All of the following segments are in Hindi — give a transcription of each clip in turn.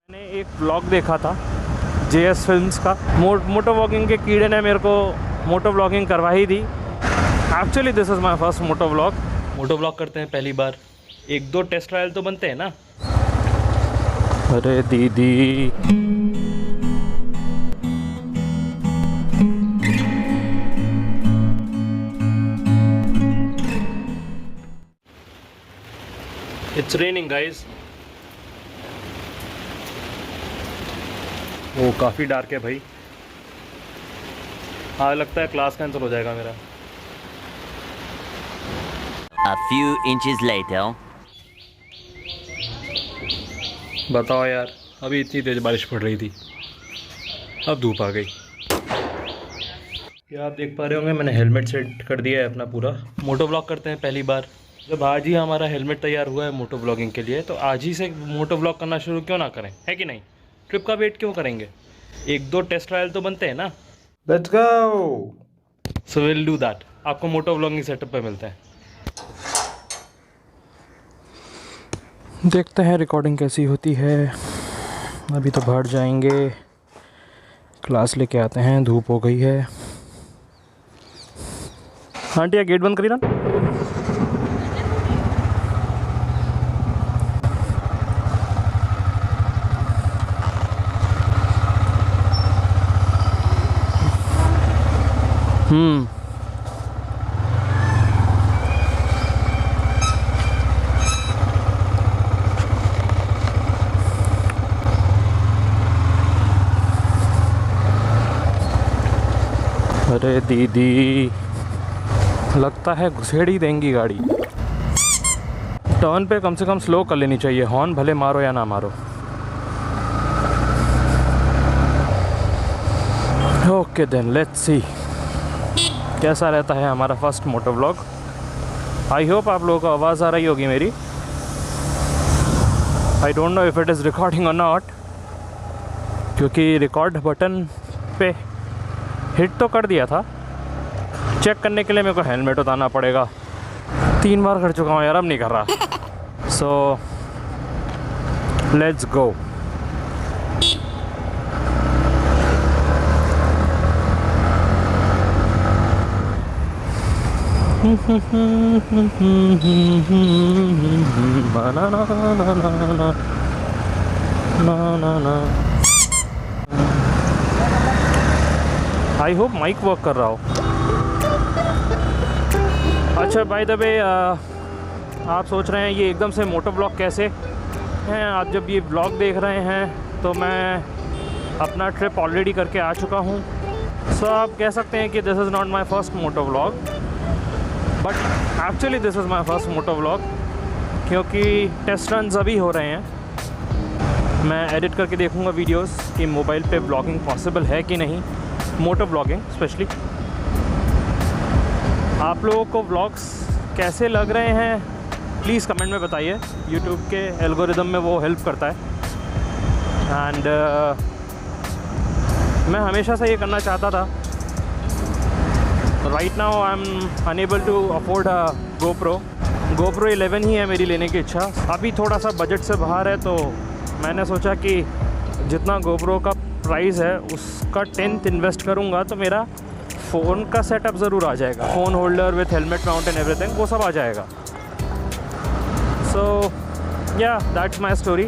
मैंने एक ब्लॉग देखा था JS फिल्म्स का। मोटो व्लॉगिंग के कीड़े ने मेरे को मोटो व्लॉगिंग करवा ही दी। Actually this is my first moto vlog. Moto vlog करते हैं पहली बार, एक दो टेस्ट ट्रायल तो बनते हैं ना। अरे दीदी, इट्स रेनिंग गाइज। वो काफ़ी डार्क है भाई। हाँ, लगता है क्लास कैंसिल हो जाएगा मेरा। A few inches later. बताओ यार, अभी इतनी तेज़ बारिश पड़ रही थी, अब धूप आ गई। क्या आप देख पा रहे होंगे, मैंने हेलमेट सेट कर दिया है अपना पूरा। मोटो व्लॉग करते हैं पहली बार। जब आज ही हमारा हेलमेट तैयार हुआ है मोटो व्लॉगिंग के लिए, तो आज ही से मोटो व्लॉग करना शुरू क्यों ना करें, है कि नहीं? ट्रिप का वेट क्यों करेंगे? एक दो टेस्ट ट्रायल तो बनते हैं ना। Let's go. So will do that. आपको मोटो व्लॉगिंग सेटअप पे मिलते हैं। देखते हैं रिकॉर्डिंग कैसी होती है। अभी तो बाहर जाएंगे, क्लास लेके आते हैं, धूप हो गई है। आंटी, गेट बंद करी ना। अरे दीदी, लगता है घुसेड़ ही देंगी गाड़ी। टर्न पे कम से कम स्लो कर लेनी चाहिए, हॉर्न भले मारो या ना मारो। ओके देन, लेट्स सी कैसा रहता है हमारा first moto vlog. I hope आप लोगों को आवाज़ आ रही होगी मेरी। I don't know if it is recording और नॉट, क्योंकि रिकॉर्ड बटन पे हिट तो कर दिया था। चेक करने के लिए मेरे को हेलमेट उतारना पड़ेगा। 3 बार कर चुका हूँ यार, अब नहीं कर रहा। So let's go. I hope mic work कर रहा हो। अच्छा, बाय द वे, आप सोच रहे हैं ये एकदम से मोटो व्लॉग कैसे हैं। आप जब ये व्लॉग देख रहे हैं तो मैं अपना ट्रिप ऑलरेडी करके आ चुका हूँ। सो आप कह सकते हैं कि this is not my first moto vlog, but actually this is my first moto vlog, क्योंकि टेस्ट रन्स अभी हो रहे हैं। मैं एडिट करके देखूँगा वीडियोस कि मोबाइल पे व्लॉगिंग पॉसिबल है कि नहीं, मोटो व्लॉगिंग स्पेशली। आप लोगों को व्लॉग्स कैसे लग रहे हैं प्लीज़ कमेंट में बताइए। यूट्यूब के एल्गोरिदम में वो हेल्प करता है। एंड मैं हमेशा से ये करना चाहता था। Right now I am unable to afford a GoPro 11 ही है मेरी लेने की इच्छा। अभी थोड़ा सा बजट से बाहर है, तो मैंने सोचा कि जितना GoPro का प्राइस है उसका 10th इन्वेस्ट करूँगा तो मेरा फ़ोन का सेटअप ज़रूर आ जाएगा। Phone holder with helmet mount and everything, वो सब आ जाएगा। सो या दैट्स माई स्टोरी।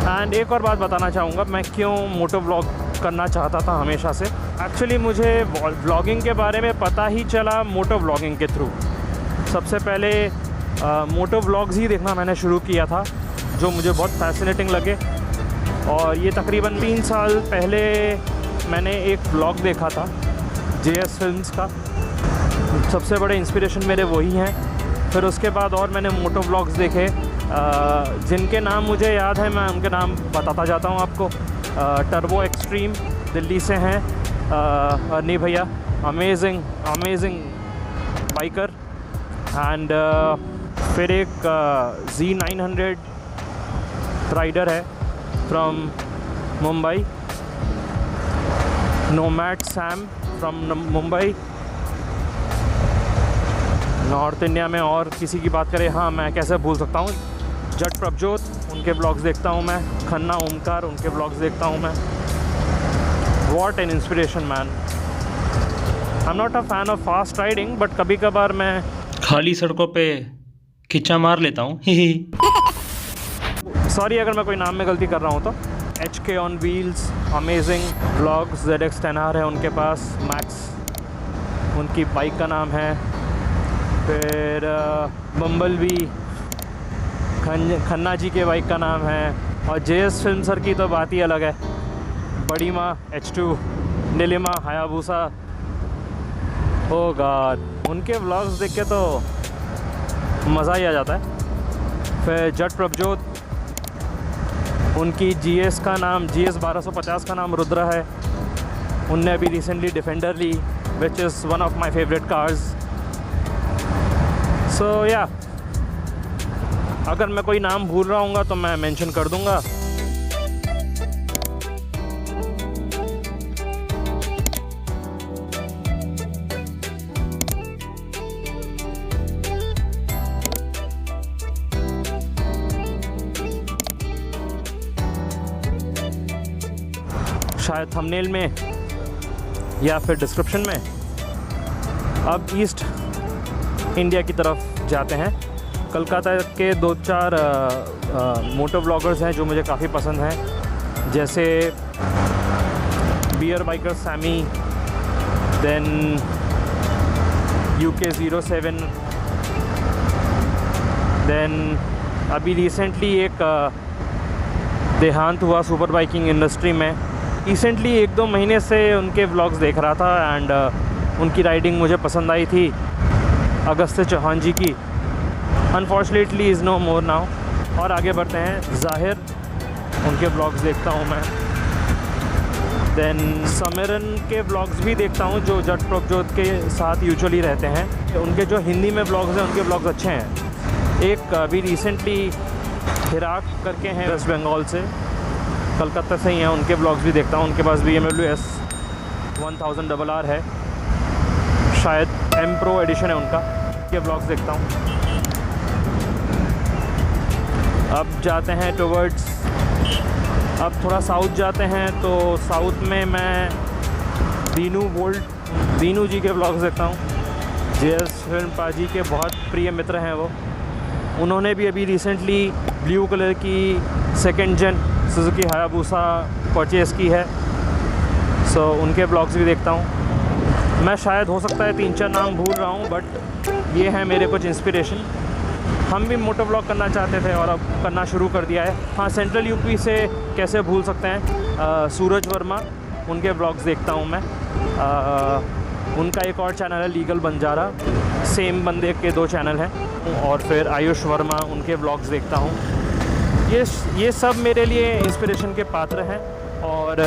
एंड एक और बात बताना चाहूँगा, मैं क्यों मोटो व्लॉग करना चाहता था हमेशा से। एक्चुअली मुझे व्लॉगिंग के बारे में पता ही चला मोटो व्लॉगिंग के थ्रू। सबसे पहले मोटो व्लॉग्स ही देखना मैंने शुरू किया था, जो मुझे बहुत फैसिनेटिंग लगे। और ये तकरीबन 3 साल पहले मैंने एक व्लॉग देखा था JS फिल्म्स का। सबसे बड़े इंस्पिरेशन मेरे वही हैं। फिर उसके बाद और मैंने मोटो व्लॉग्स देखे, जिनके नाम मुझे याद है, मैं उनके नाम बताता जाता हूँ आपको। टर्बो एक्सट्रीम दिल्ली से हैं अर्नी भैया, अमेजिंग बाइकर। एंड फिर एक Z900 राइडर है from Mumbai, nomad Sam from Mumbai. North India में और किसी की बात करें, हाँ मैं कैसे भूल सकता हूँ, जट प्रभजोत, उनके ब्लॉग्स देखता हूँ मैं। खन्ना ओमकार, उनके ब्लॉग्स देखता हूँ मैं। What an inspiration man. I am not a fan of fast riding, but कभी कभार मैं खाली सड़कों पे खिंचा मार लेता हूँ। सॉरी अगर मैं कोई नाम में गलती कर रहा हूँ तो। HK on wheels, amazing blogs. ZX 10R है उनके पास, मैक्स उनकी बाइक का नाम है। फिर बम्बल बी खन्ना जी के बाइक का नाम है। और JS फिल्म सर की तो बात ही अलग है। बड़ी माँ H2, नीलिमा, हायाबूसा, ओ गॉड, उनके व्लॉग्स देख के तो मज़ा ही आ जाता है। फिर जट प्रभजोत, उनकी GS का नाम, GS 1250 का नाम रुद्र है। उनने अभी रिसेंटली डिफेंडर ली, which is one of my favourite cars. So yeah, अगर मैं कोई नाम भूल रहा हूँगा तो मैं मेंशन कर दूँगा। शायद थंबनेल में या फिर डिस्क्रिप्शन में। अब ईस्ट इंडिया की तरफ जाते हैं। कलकत्ता के 2-4 मोटो ब्लॉगर्स हैं जो मुझे काफ़ी पसंद हैं, जैसे bear biker Sammy, then UK07, then अभी रिसेंटली एक देहांत हुआ सुपर बाइकिंग इंडस्ट्री में। रिसेंटली 1-2 महीने से उनके व्लॉग्स देख रहा था एंड उनकी राइडिंग मुझे पसंद आई थी। अगस्त चौहान जी की, unfortunately is no more now. और आगे बढ़ते हैं। ज़ाहिर, उनके ब्लॉग्स देखता हूँ मैं। देन समीरन के ब्लॉग्स भी देखता हूँ जो जट प्रभजोत के साथ यूजुअली रहते हैं। उनके जो हिंदी में ब्लॉग्स हैं उनके ब्लॉग्स अच्छे हैं। एक अभी रिसेंटली हिराक करके हैं, वेस्ट बंगाल से, कलकत्ता से ही हैं, उनके ब्लॉग्स भी देखता हूँ। उनके पास BMW S 1000RR है, शायद M Pro एडिशन है उनका। के ब्लॉग्स देखता हूँ। अब जाते हैं टुवर्ड्स, अब थोड़ा साउथ जाते हैं तो साउथ में मैं दीनू जी के ब्लॉग्स देखता हूँ। JS फिल्म पाजी के बहुत प्रिय मित्र हैं वो। उन्होंने भी अभी रिसेंटली ब्लू कलर की 2nd Gen Suzuki Hayabusa purchase की है। सो उनके ब्लॉग्स भी देखता हूँ। मैं शायद हो सकता है 3-4 नाम भूल रहा हूँ, बट ये हैं मेरे कुछ इंस्पिरेशन। हम भी मोटो ब्लॉग करना चाहते थे और अब करना शुरू कर दिया है। हाँ, सेंट्रल यूपी से कैसे भूल सकते हैं, सूरज वर्मा, उनके ब्लॉग्स देखता हूँ मैं। उनका एक और चैनल है लीगल बंजारा, सेम बंदे के 2 चैनल हैं। और फिर आयुष वर्मा, उनके ब्लॉग्स देखता हूँ। ये सब मेरे लिए इंस्पिरेशन के पात्र हैं। और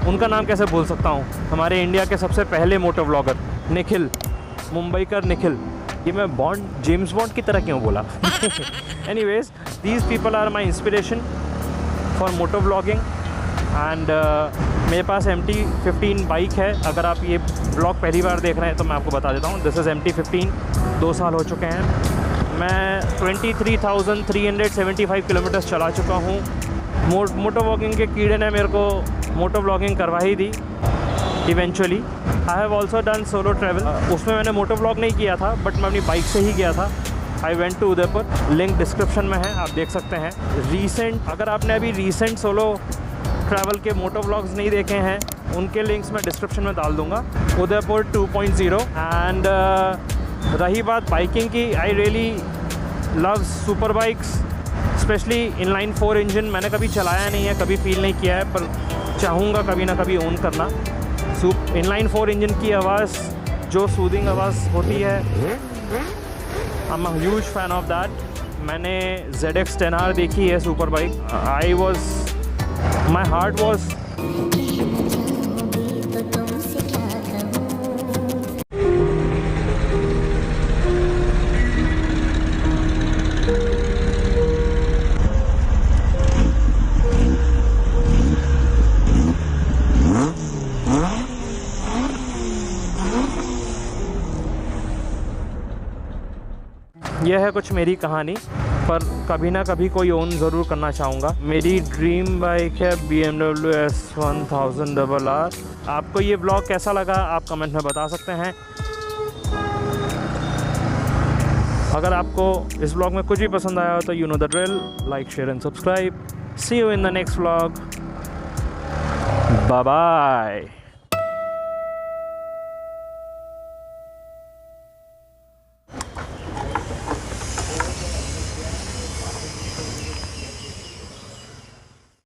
उनका नाम कैसे भूल सकता हूँ, हमारे इंडिया के सबसे पहले मोटो ब्लॉगर निखिल, मुंबईकर निखिल। ये मैं जेम्स बॉन्ड की तरह क्यों बोला? Anyways, these people are my inspiration for moto blogging. And मेरे पास MT-15 बाइक है। अगर आप ये ब्लॉग पहली बार देख रहे हैं तो मैं आपको बता देता हूँ, दिस इज़ MT-15। 2 साल हो चुके हैं। मैं 23,375 किलोमीटर्स चला चुका हूँ। मोटो ब्लॉगिंग के कीड़े ने मेरे को मोटो ब्लॉगिंग करवा ही दी eventually. I have also done solo travel. उसमें मैंने मोटो ब्लॉग नहीं किया था, बट मैं अपनी बाइक से ही गया था। I went to Udaipur, link description में है, आप देख सकते हैं। अगर आपने अभी रीसेंट सोलो ट्रैवल के मोटो ब्लॉग्स नहीं देखे हैं, उनके लिंक्स मैं डिस्क्रिप्शन में डाल दूँगा। उदयपुर 2.0। एंड रही बात बाइकिंग की, I really love super bikes, specially inline 4 engine. मैंने कभी चलाया नहीं है, कभी फील नहीं किया है, पर चाहूँगा कभी ना कभी ओन करना। इनलाइन 4 इंजन की आवाज़, जो सूदिंग आवाज़ होती है, I am a huge fan of that. मैंने ZX 10R देखी है super bike. My heart was यह है कुछ मेरी कहानी। पर कभी ना कभी कोई ओन ज़रूर करना चाहूँगा। मेरी ड्रीम बाइक है BMW S1000RR। आपको ये ब्लॉग कैसा लगा आप कमेंट में बता सकते हैं। अगर आपको इस ब्लॉग में कुछ भी पसंद आया हो तो you know the drill, like share and subscribe. See you in the next vlog. Bye bye.